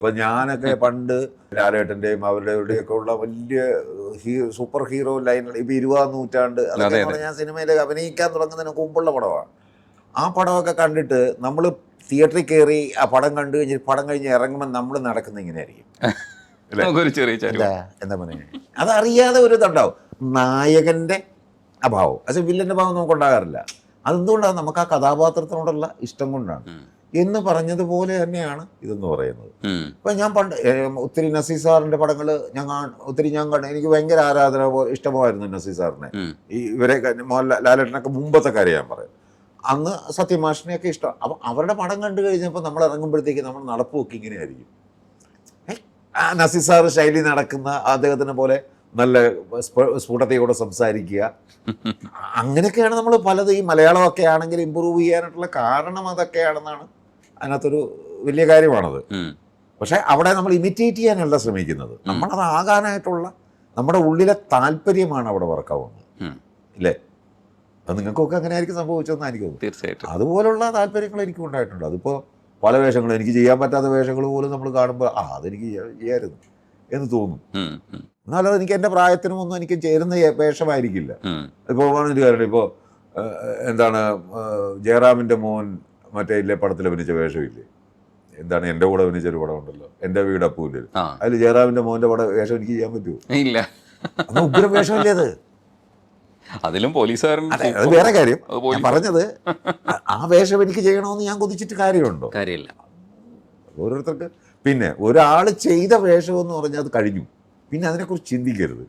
ഇപ്പൊ ഞാനൊക്കെ പണ്ട് ലാലേട്ടന്റെയും അവരുടെയൊക്കെ ഉള്ള വലിയ സൂപ്പർ ഹീറോ ലൈനുകൾ ഇപ്പൊ 20-ാം നൂറ്റാണ്ട് അതൊക്കെ ഞാൻ സിനിമയിൽ അഭിനയിക്കാൻ തുടങ്ങുന്നതിന് മുമ്പുള്ള പടമാണ്. ആ പടമൊക്കെ കണ്ടിട്ട് നമ്മൾ തിയേറ്ററിൽ കയറി ആ പടം കണ്ടു കഴിഞ്ഞ് പടം കഴിഞ്ഞ് ഇറങ്ങുമ്പോൾ നമ്മൾ നടക്കുന്ന ഇങ്ങനെയായിരിക്കും. എന്താ പറയുക, അതറിയാതെ ഒരു ഇതുണ്ടാവും. നായകന്റെ അഭാവം, പക്ഷെ വില്ലന്റെ ഭാവം നമുക്ക് ഉണ്ടാകാറില്ല. അതെന്തുകൊണ്ടാണ്? നമുക്ക് ആ കഥാപാത്രത്തിനോടുള്ള ഇഷ്ടം കൊണ്ടാണ് എന്ന് പറഞ്ഞതുപോലെ തന്നെയാണ് ഇതെന്ന് പറയുന്നത്. ഇപ്പം ഞാൻ പണ്ട് ഒത്തിരി നസീർ സാറിൻ്റെ പടങ്ങൾ ഒത്തിരി ഞാൻ കണ്ടു. എനിക്ക് ഭയങ്കര ആരാധന ഇഷ്ടമായിരുന്നു നസീർ സാറിനെ. ഇവരെ ലാലേട്ടനൊക്കെ മുമ്പത്തെ കാര്യം ഞാൻ പറയും. അന്ന് സത്യമാഷിനെയൊക്കെ ഇഷ്ടം. അപ്പം അവരുടെ പടം കണ്ടു കഴിഞ്ഞപ്പോൾ നമ്മൾ ഇറങ്ങുമ്പോഴത്തേക്ക് നമ്മൾ നടപ്പ് നോക്കി ഇങ്ങനെയായിരിക്കും. നസീർ സാർ ശൈലി നടക്കുന്ന അദ്ദേഹത്തിനെ പോലെ നല്ല സ്ഫുടതയോടെ സംസാരിക്കുക, അങ്ങനെയൊക്കെയാണ് നമ്മൾ പലത്. ഈ മലയാളമൊക്കെ ആണെങ്കിൽ ഇമ്പ്രൂവ് ചെയ്യാനായിട്ടുള്ള കാരണം അതൊക്കെയാണെന്നാണ് അതിനകത്തൊരു വലിയ കാര്യമാണത്. പക്ഷെ അവിടെ നമ്മൾ ഇമിറ്റേറ്റ് ചെയ്യാനല്ല ശ്രമിക്കുന്നത്, നമ്മളത് ആകാനായിട്ടുള്ള നമ്മുടെ ഉള്ളിലെ താല്പര്യമാണ് അവിടെ വർക്കാവുന്നത്. ഇല്ലേ? അത് നിങ്ങൾക്കൊക്കെ അങ്ങനെ ആയിരിക്കും സംഭവിച്ചതെന്ന് എനിക്ക് തോന്നുന്നു. തീർച്ചയായിട്ടും അതുപോലുള്ള താല്പര്യങ്ങൾ എനിക്കും ഉണ്ടായിട്ടുണ്ട്. അതിപ്പോൾ പല വേഷങ്ങളും, എനിക്ക് ചെയ്യാൻ പറ്റാത്ത വേഷങ്ങൾ പോലും നമ്മൾ കാണുമ്പോൾ അതെനിക്ക് ചെയ്യായിരുന്നു എന്ന് തോന്നും. എന്നാലത് എനിക്ക് എൻ്റെ പ്രായത്തിനുമൊന്നും എനിക്ക് ചേരുന്ന വേഷമായിരിക്കില്ല. ഇപ്പോൾ പറഞ്ഞൊരു കാര്യം, ഇപ്പോൾ എന്താണ് ജയറാമിൻ്റെ മോൻ മറ്റേ ഇല്ലേ പടത്തിൽ അഭിനയിച്ച വേഷമില്ലേ, എന്താണ് എൻ്റെ കൂടെ അഭിനയിച്ചൊരു പടം ഉണ്ടല്ലോ, എൻ്റെ വീട് അപ്പൂല്ലേ, അതിൽ ജയറാമിൻ്റെ മോൻ്റെ വേഷം എനിക്ക് ചെയ്യാൻ പറ്റുമോ? ഇല്ല. അന്ന് ഉഗ്രം വേഷമില്ലേ അത്. അതിലും പോലീസുകാരൻ അത് വേറെ കാര്യം. ഞാൻ പറഞ്ഞത് ആ വേഷം എനിക്ക് ചെയ്യണമെന്ന് ഞാൻ കൊതിച്ചിട്ട് കാര്യമുണ്ടോ? കാര്യമില്ല. ഓരോരുത്തർക്ക്. പിന്നെ ഒരാൾ ചെയ്ത വേഷം എന്ന് പറഞ്ഞാൽ അത് കഴിഞ്ഞു, പിന്നെ അതിനെക്കുറിച്ച് ചിന്തിക്കരുത്.